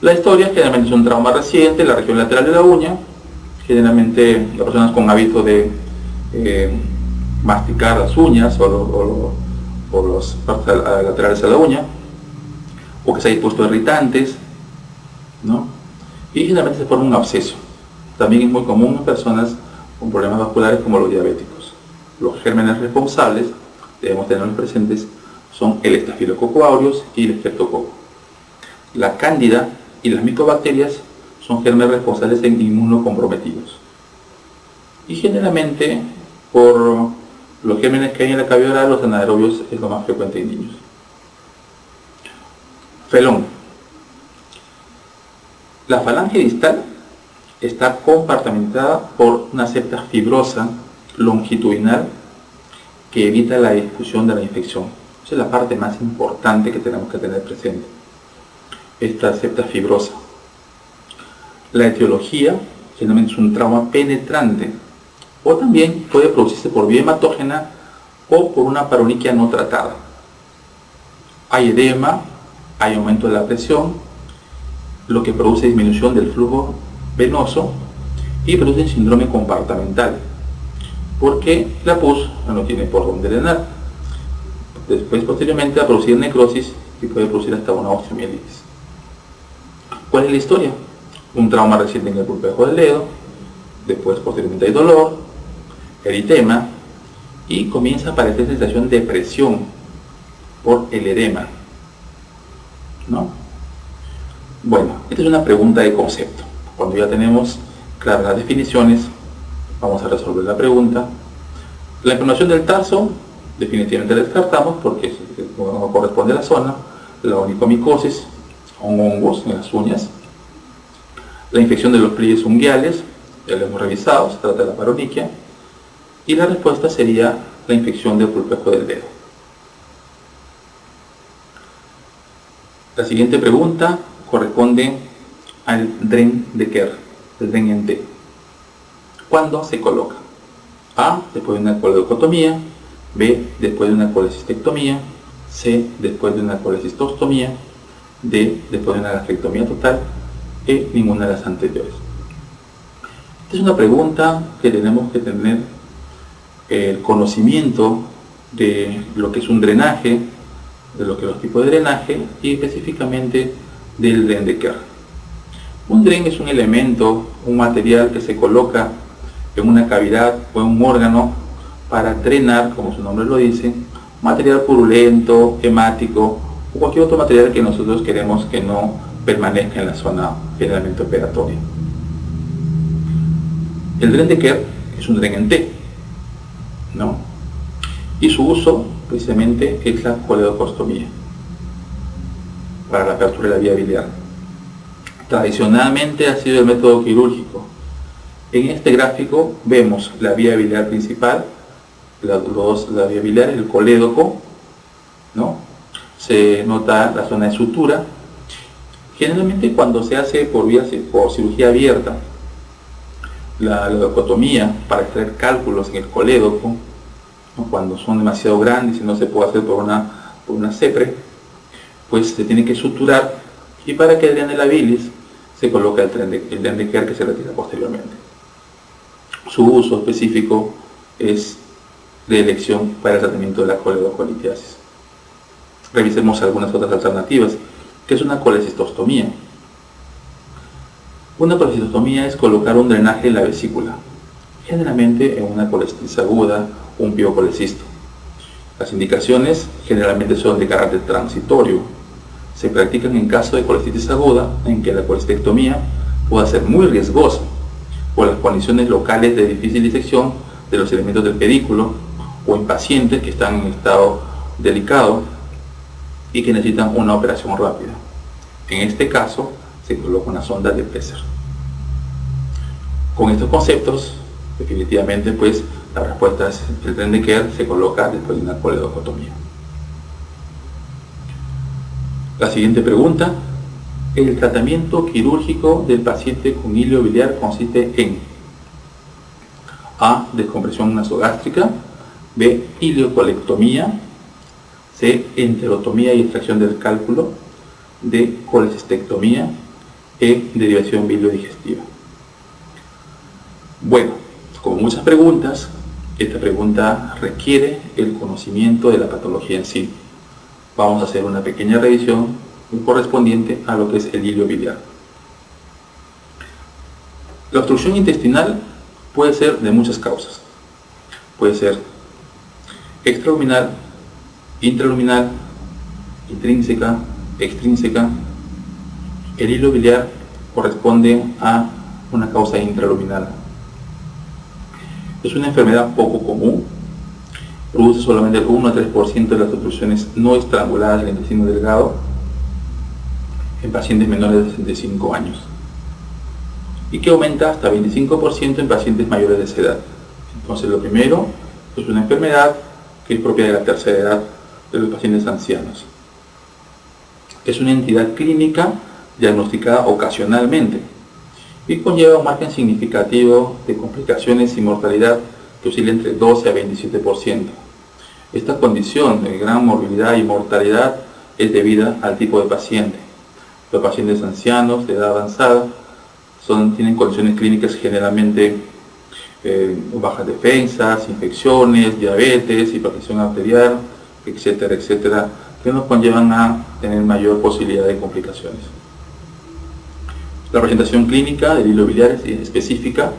La historia generalmente es un trauma reciente en la región lateral de la uña. Generalmente las personas con hábito de masticar las uñas o las partes laterales a la uña, o que se haya puesto irritantes, ¿no? Y generalmente se forma un absceso. También es muy común en personas con problemas vasculares como los diabéticos. Los gérmenes responsables, debemos tenerlos presentes, son el Staphylococcus aureus y el Streptococcus. La cándida y las micobacterias son gérmenes responsables en inmunocomprometidos. Y generalmente, por los gérmenes que hay en la cavidad oral, los anaerobios es lo más frecuente en niños. Felón. La falange distal está compartimentada por una septa fibrosa longitudinal que evita la difusión de la infección. Esa es la parte más importante que tenemos que tener presente. Esta septa fibrosa. La etiología generalmente es un trauma penetrante, o también puede producirse por vía hematógena o por una paroniquia no tratada. Hay edema, hay aumento de la presión, lo que produce disminución del flujo venoso y produce síndrome compartimental, porque la pus no tiene por dónde drenar. Después, posteriormente, va a producir necrosis y puede producir hasta una osteomielitis. ¿Cuál es la historia? Un trauma reciente en el pulpejo del dedo, después posteriormente hay dolor, eritema y comienza a aparecer sensación de presión por el edema, ¿no? Bueno, esta es una pregunta de concepto. Cuando ya tenemos claras las definiciones, vamos a resolver la pregunta. La inflamación del tarso definitivamente la descartamos porque no corresponde a la zona. La onicomicosis, hongos en las uñas. La infección de los pliegues unguiales, ya lo hemos revisado, se trata de la paroniquia. Y la respuesta sería la infección del pulpejo del dedo. La siguiente pregunta corresponde al Dren de Kerr, el Dren en T. ¿Cuándo se coloca? A, después de una coledocotomía. B, después de una colecistectomía. C, después de una colecistostomía. D, después de una gastrectomía total. E, ninguna de las anteriores. Esta es una pregunta que tenemos que tener el conocimiento de lo que es un drenaje, de lo que es los tipos de drenaje y específicamente del Dren de Kerr. Un dren es un elemento, un material que se coloca en una cavidad o en un órgano para drenar, como su nombre lo dice, material purulento, hemático o cualquier otro material que nosotros queremos que no permanezca en la zona generalmente operatoria. El Dren de Kerr es un Dren en T, ¿no? Y su uso precisamente es la coledocostomía para la apertura de la vía biliar. Tradicionalmente ha sido el método quirúrgico. En este gráfico vemos la vía biliar principal, la vía biliar, el colédoco, ¿no? Se nota la zona de sutura. Generalmente cuando se hace por cirugía abierta, la leucotomía para extraer cálculos en el colédoco, ¿no? Cuando son demasiado grandes y no se puede hacer por una cepre, pues se tiene que suturar y para que drene la bilis se coloca el Dren de Kerr que se retira posteriormente. Su uso específico es de elección para el tratamiento de la coledocolitiasis. Revisemos algunas otras alternativas, que es una colecistostomía. Una colecistostomía es colocar un drenaje en la vesícula, generalmente en una colestitis aguda o un piocolecisto. Las indicaciones generalmente son de carácter transitorio. Se practican en caso de colestitis aguda, en que la colecistectomía pueda ser muy riesgosa por las condiciones locales de difícil disección de los elementos del pedículo o en pacientes que están en estado delicado y que necesitan una operación rápida. En este caso se coloca una sonda de Pesser. Con estos conceptos, definitivamente pues la respuesta es el Dren de Kerr se coloca después de una coledocotomía. La siguiente pregunta: el tratamiento quirúrgico del paciente con hilio biliar consiste en A, descompresión nasogástrica, B, iliocolectomía, C, enterotomía y extracción del cálculo, D, colecistectomía en derivación biliodigestiva. Bueno, como muchas preguntas, esta pregunta requiere el conocimiento de la patología en sí. Vamos a hacer una pequeña revisión correspondiente a lo que es el hilio biliar. La obstrucción intestinal puede ser de muchas causas. Puede ser extraluminal, intraluminal, intrínseca, extrínseca. El hilo biliar corresponde a una causa intraluminal. Es una enfermedad poco común. Produce solamente el 1 a 3% de las obstrucciones no estranguladas del intestino delgado en pacientes menores de 65 años y que aumenta hasta 25% en pacientes mayores de esa edad. Entonces, lo primero es una enfermedad que es propia de la tercera edad de los pacientes ancianos. Es una entidad clínica diagnosticada ocasionalmente y conlleva un margen significativo de complicaciones y mortalidad que oscila entre 12 a 27%. Esta condición de gran morbilidad y mortalidad es debida al tipo de paciente. Los pacientes ancianos de edad avanzada tienen condiciones clínicas generalmente bajas defensas, infecciones, diabetes, hipertensión arterial, etcétera, etcétera, que nos conllevan a tener mayor posibilidad de complicaciones. La presentación clínica del hilo biliar es específica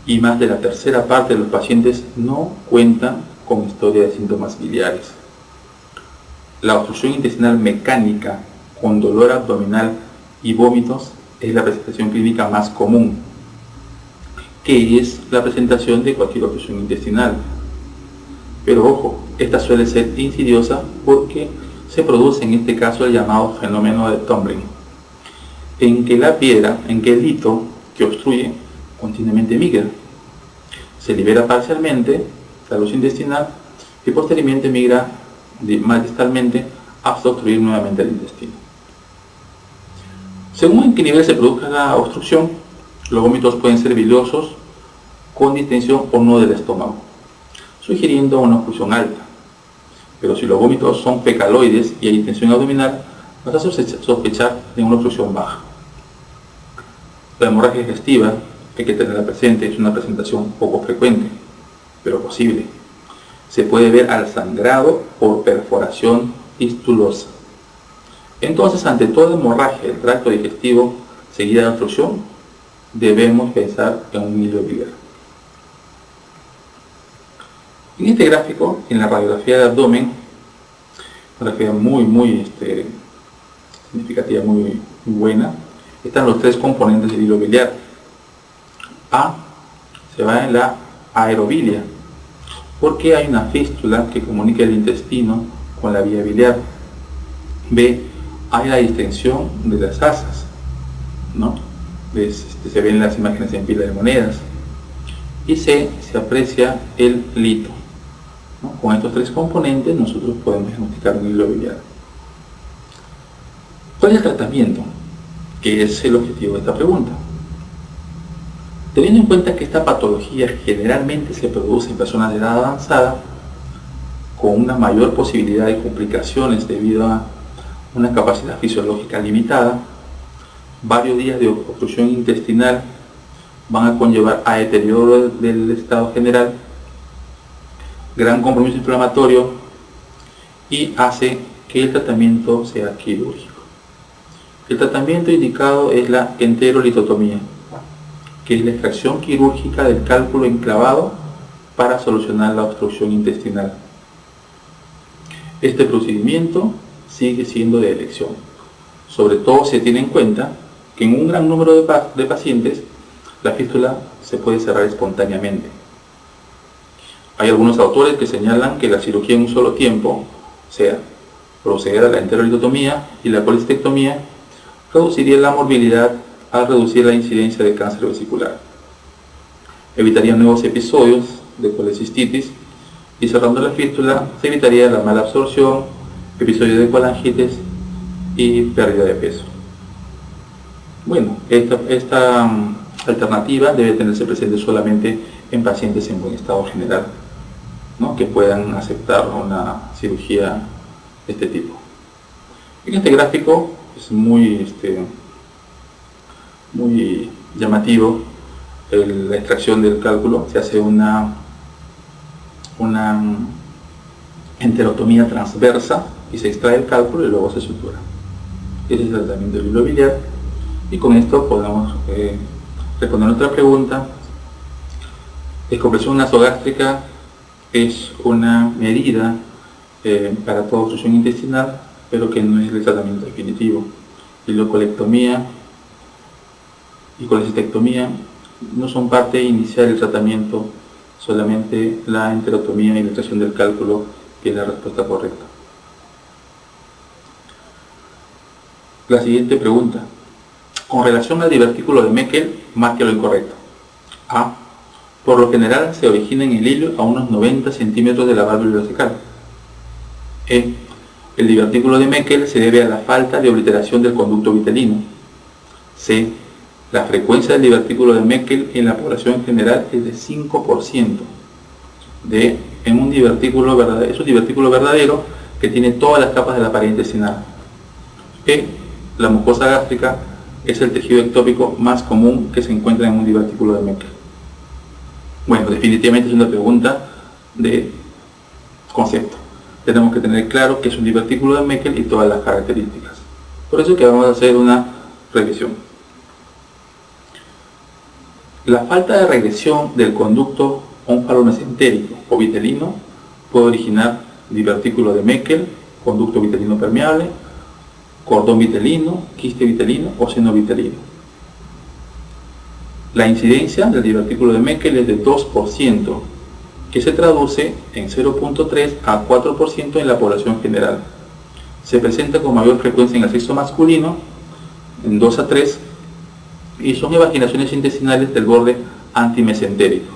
y más de la tercera parte de los pacientes no cuentan con historia de síntomas biliares. La obstrucción intestinal mecánica con dolor abdominal y vómitos es la presentación clínica más común, que es la presentación de cualquier obstrucción intestinal. Pero ojo, esta suele ser insidiosa porque se produce en este caso el llamado fenómeno de tumbling, en que la piedra, en que el lito que obstruye continuamente migra, se libera parcialmente la luz intestinal y posteriormente migra más distalmente hasta obstruir nuevamente el intestino. Según en qué nivel se produzca la obstrucción, los vómitos pueden ser biliosos con distensión o no del estómago, sugiriendo una obstrucción alta. Pero si los vómitos son fecaloides y hay distensión abdominal, vas a sospechar de una obstrucción baja. La hemorragia digestiva hay que tenerla presente, es una presentación poco frecuente, pero posible. Se puede ver al sangrado por perforación fistulosa. Entonces, ante toda hemorragia del tracto digestivo seguida de obstrucción, debemos pensar en un hilo biliar. En este gráfico, en la radiografía de abdomen, una radiografía muy significativa, muy buena, están los tres componentes del hilo biliar. A se va en la aerobilia, porque hay una fístula que comunica el intestino con la vía biliar. B, hay la distensión de las asas, ¿no? Se ven las imágenes en pila de monedas. Y C, se aprecia el lito, ¿no? Con estos tres componentes nosotros podemos diagnosticar un hilo biliar. ¿Cuál es el tratamiento? Que es el objetivo de esta pregunta. Teniendo en cuenta que esta patología generalmente se produce en personas de edad avanzada, con una mayor posibilidad de complicaciones debido a una capacidad fisiológica limitada, varios días de obstrucción intestinal van a conllevar a deterioro del estado general, gran compromiso inflamatorio y hace que el tratamiento sea quirúrgico. El tratamiento indicado es la enterolitotomía, que es la extracción quirúrgica del cálculo enclavado para solucionar la obstrucción intestinal. Este procedimiento sigue siendo de elección. Sobre todo se tiene en cuenta que en un gran número de pacientes la fístula se puede cerrar espontáneamente. Hay algunos autores que señalan que la cirugía en un solo tiempo, o sea, proceder a la enterolitotomía y la colistectomía, reduciría la morbilidad al reducir la incidencia de cáncer vesicular. Evitaría nuevos episodios de colecistitis y cerrando la fístula se evitaría la mala absorción, episodios de colangitis y pérdida de peso. Bueno, esta alternativa debe tenerse presente solamente en pacientes en buen estado general, ¿no? Que puedan aceptar una cirugía de este tipo. En este gráfico es muy muy llamativo la extracción del cálculo. Se hace una enterotomía transversa y se extrae el cálculo y luego se sutura. Ese es el tratamiento del hilo biliar, y con esto podemos responder nuestra pregunta. Descompresión nasogástrica es una medida para toda obstrucción intestinal, pero que no es el tratamiento definitivo. Hilocolectomía y colecistectomía no son parte inicial del tratamiento, solamente la enterotomía y la extracción del cálculo, que es la respuesta correcta. La siguiente pregunta: con relación al divertículo de Meckel, marque lo incorrecto. A. Por lo general se origina en el hilo a unos 90 centímetros de la válvula ileocecal. E. El divertículo de Meckel se debe a la falta de obliteración del conducto vitelino. C. La frecuencia del divertículo de Meckel en la población en general es de 5%. D. Es un divertículo verdadero que tiene todas las capas de la pared intestinal. E. La mucosa gástrica es el tejido ectópico más común que se encuentra en un divertículo de Meckel. Bueno, definitivamente es una pregunta de concepto. Tenemos que tener claro que es un divertículo de Meckel y todas las características. Por eso es que vamos a hacer una revisión. La falta de regresión del conducto ónfalo-mesentérico o vitelino puede originar divertículo de Meckel, conducto vitelino permeable, cordón vitelino, quiste vitelino o seno vitelino. La incidencia del divertículo de Meckel es de 2%, que se traduce en 0.3 a 4% en la población general. Se presenta con mayor frecuencia en el sexo masculino, en 2 a 3, y son evaginaciones intestinales del borde antimesentérico,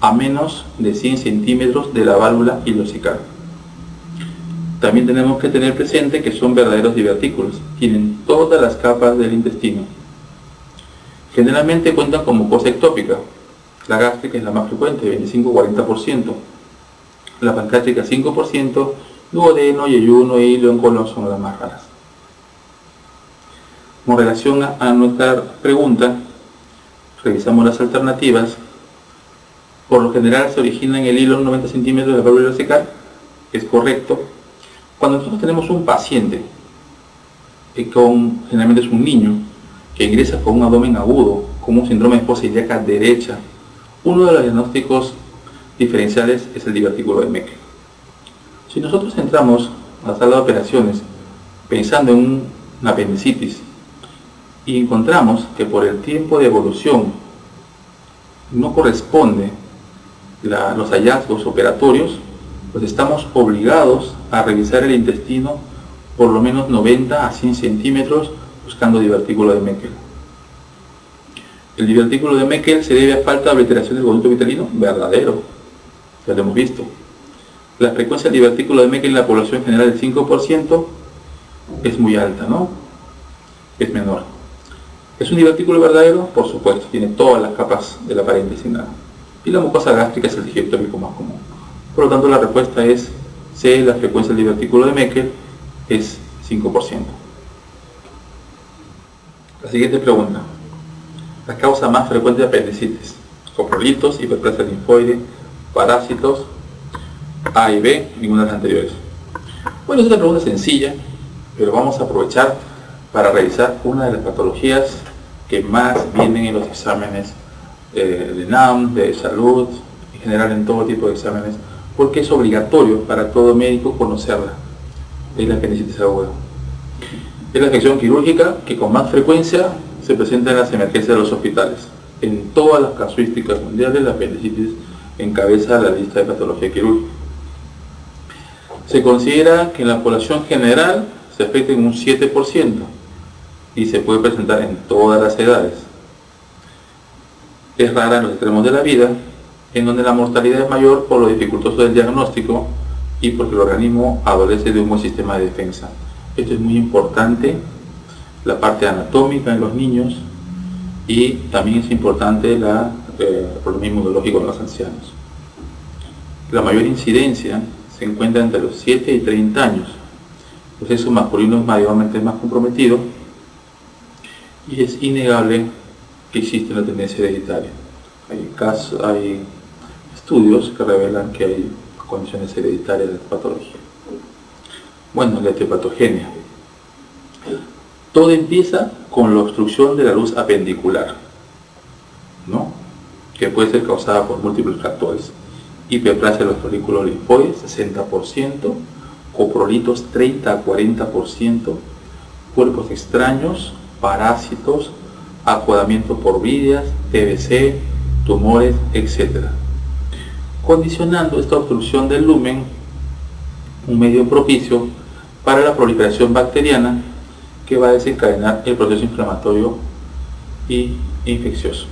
a menos de 100 centímetros de la válvula ileocecal. También tenemos que tener presente que son verdaderos divertículos, tienen todas las capas del intestino. Generalmente cuentan con mucosa ectópica. La gástrica es la más frecuente, 25-40%. La pancreática 5%, duodeno, yeyuno y león-colon son las más raras. Con relación a nuestra pregunta, revisamos las alternativas. Por lo general se origina en el hilo 90 centímetros de la válvula ileocecal. Es correcto. Cuando nosotros tenemos un paciente, generalmente es un niño, que ingresa con un abdomen agudo, con un síndrome de fosa ilíaca derecha, uno de los diagnósticos diferenciales es el divertículo de Meckel. Si nosotros entramos a la sala de operaciones pensando en una apendicitis y encontramos que por el tiempo de evolución no corresponde los hallazgos operatorios, pues estamos obligados a revisar el intestino por lo menos 90 a 100 centímetros buscando divertículo de Meckel. El divertículo de Meckel se debe a falta de obliteración del conducto vitelino, verdadero, ya lo hemos visto. La frecuencia del divertículo de Meckel en la población general del 5% es muy alta, ¿no? Es menor. ¿Es un divertículo verdadero? Por supuesto, tiene todas las capas de la pared intestinal. Y la mucosa gástrica es el tejido ectópico más común. Por lo tanto, la respuesta es C, la frecuencia del divertículo de Meckel es 5%. La siguiente pregunta: la causa más frecuente de apendicitis: coprolitos, hiperplasia linfoide, parásitos, A y B, ninguna de las anteriores. Bueno, es una pregunta sencilla, pero vamos a aprovechar para revisar una de las patologías que más vienen en los exámenes de NAM, de salud, en general en todo tipo de exámenes, porque es obligatorio para todo médico conocerla. Es la apendicitis aguda. Es la afección quirúrgica que con más frecuencia se presenta en las emergencias de los hospitales. En todas las casuísticas mundiales, la apendicitis encabeza la lista de patología quirúrgica. Se considera que en la población general se afecta en un 7% y se puede presentar en todas las edades. Es rara en los extremos de la vida, en donde la mortalidad es mayor por lo dificultoso del diagnóstico y porque el organismo adolece de un buen sistema de defensa. Esto es muy importante, la parte anatómica en los niños, y también es importante el problema inmunológico en los ancianos. La mayor incidencia se encuentra entre los 7 y 30 años. El sexo masculino es mayormente más comprometido Y es innegable que existe una tendencia hereditaria. Hay estudios que revelan que hay condiciones hereditarias de esta patología. Bueno, la etiopatogenia. Todo empieza con la obstrucción de la luz apendicular, ¿no? Que puede ser causada por múltiples factores. Hiperplasia de los folículos linfoides, 60%, coprolitos 30 a 40%, cuerpos extraños, parásitos, acoadamiento por vidas, TBC, tumores, etc. Condicionando esta obstrucción del lumen, un medio propicio para la proliferación bacteriana que va a desencadenar el proceso inflamatorio y infeccioso.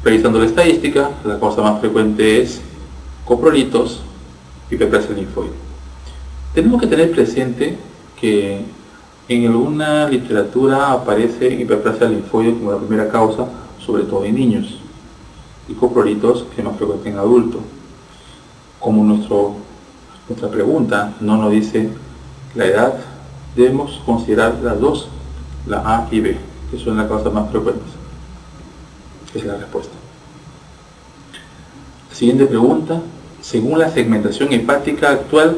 Revisando la estadística, la causa más frecuente es coprolitos, hiperplasia linfoide. Tenemos que tener presente que en alguna literatura aparece hiperplasia linfoide como la primera causa, sobre todo en niños, y coprolitos que es más frecuente en adultos. Como nuestra pregunta no nos dice la edad, debemos considerar las dos, la A y B, que son las causas más frecuentes. Esa es la respuesta. La siguiente pregunta: según la segmentación hepática actual,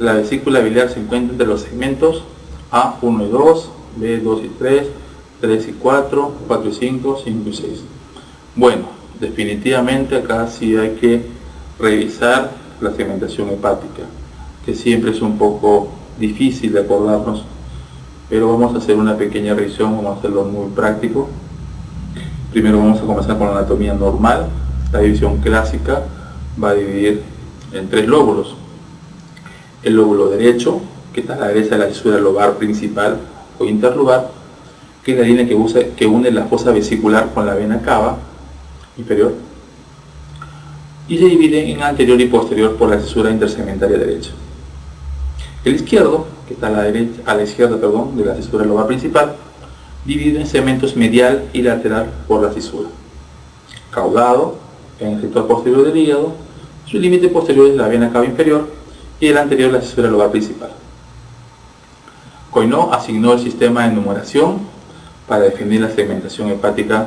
la vesícula biliar se encuentra entre los segmentos A1 y 2, B2 y 3, 3 y 4, 4 y 5, 5 y 6. Bueno, definitivamente acá sí hay que revisar la segmentación hepática, que siempre es un poco difícil de acordarnos, pero vamos a hacer una pequeña revisión, vamos a hacerlo muy práctico. Primero vamos a comenzar con la anatomía normal. La división clásica va a dividir en 3 lóbulos. El lóbulo derecho, que está a la derecha de la fisura lobar principal o interlobar, que es la línea que une la fosa vesicular con la vena cava inferior, y se divide en anterior y posterior por la fisura intersegmentaria derecha. El izquierdo, que está a la izquierda de la fisura lobar principal, dividido en segmentos medial y lateral por la fisura. Caudado en el sector posterior del hígado, su límite posterior es la vena cava inferior y el anterior la fisura lobar principal. Coinot asignó el sistema de numeración para definir la segmentación hepática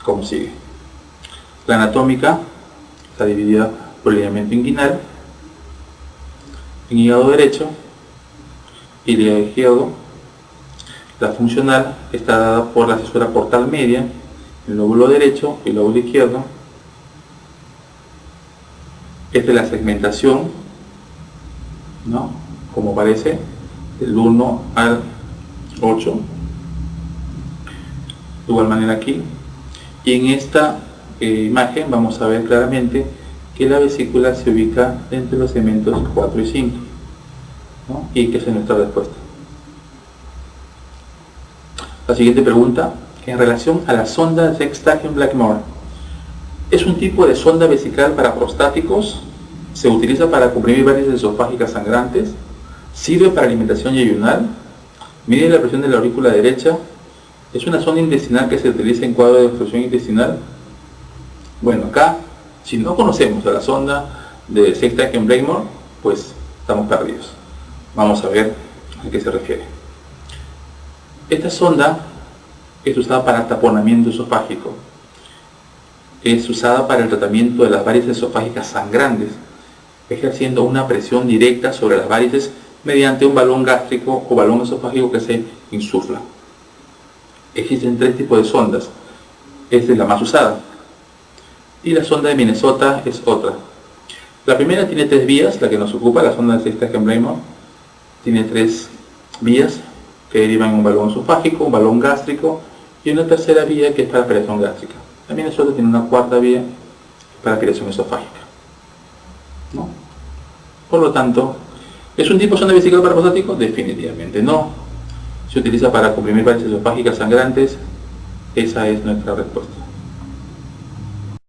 como sigue. La anatómica está dividida por el lineamiento inguinal, en hígado derecho y el hígado izquierdo. La funcional está dada por la fisura portal media, el lóbulo derecho y el lóbulo izquierdo. Esta es la segmentación, ¿no? Como aparece, del 1 al 8. De igual manera aquí. Y en esta imagen vamos a ver claramente que la vesícula se ubica entre los segmentos 4 y 5, ¿no? Y que esa es nuestra respuesta. La siguiente pregunta, en relación a la sonda Sextagen-Blackmore, ¿es un tipo de sonda vesical para prostáticos? ¿Se utiliza para comprimir varices esofágicas sangrantes? ¿Sirve para alimentación yeyunal? ¿Mide la presión de la aurícula derecha? ¿Es una sonda intestinal que se utiliza en cuadro de obstrucción intestinal? Bueno, acá, si no conocemos a la sonda de Sextagen-Blackmore, pues estamos perdidos. Vamos a ver a qué se refiere. Esta sonda es usada para taponamiento esofágico. Es usada para el tratamiento de las varices esofágicas sangrantes, ejerciendo una presión directa sobre las varices mediante un balón gástrico o balón esofágico que se insufla. Existen 3 tipos de sondas. Esta es la más usada. Y la sonda de Minnesota es otra. La primera tiene 3 vías, la que nos ocupa, la sonda de Sextagen-Blackmore, tiene 3 vías que derivan en un balón esofágico, un balón gástrico y una tercera vía que es para aspiración gástrica. La Minnesota tiene una 4ª vía para aspiración esofágica, ¿no? Por lo tanto, ¿es un tipo de sonda vesical para prostático? Definitivamente no. Se utiliza para comprimir varices esofágicas sangrantes. Esa es nuestra respuesta.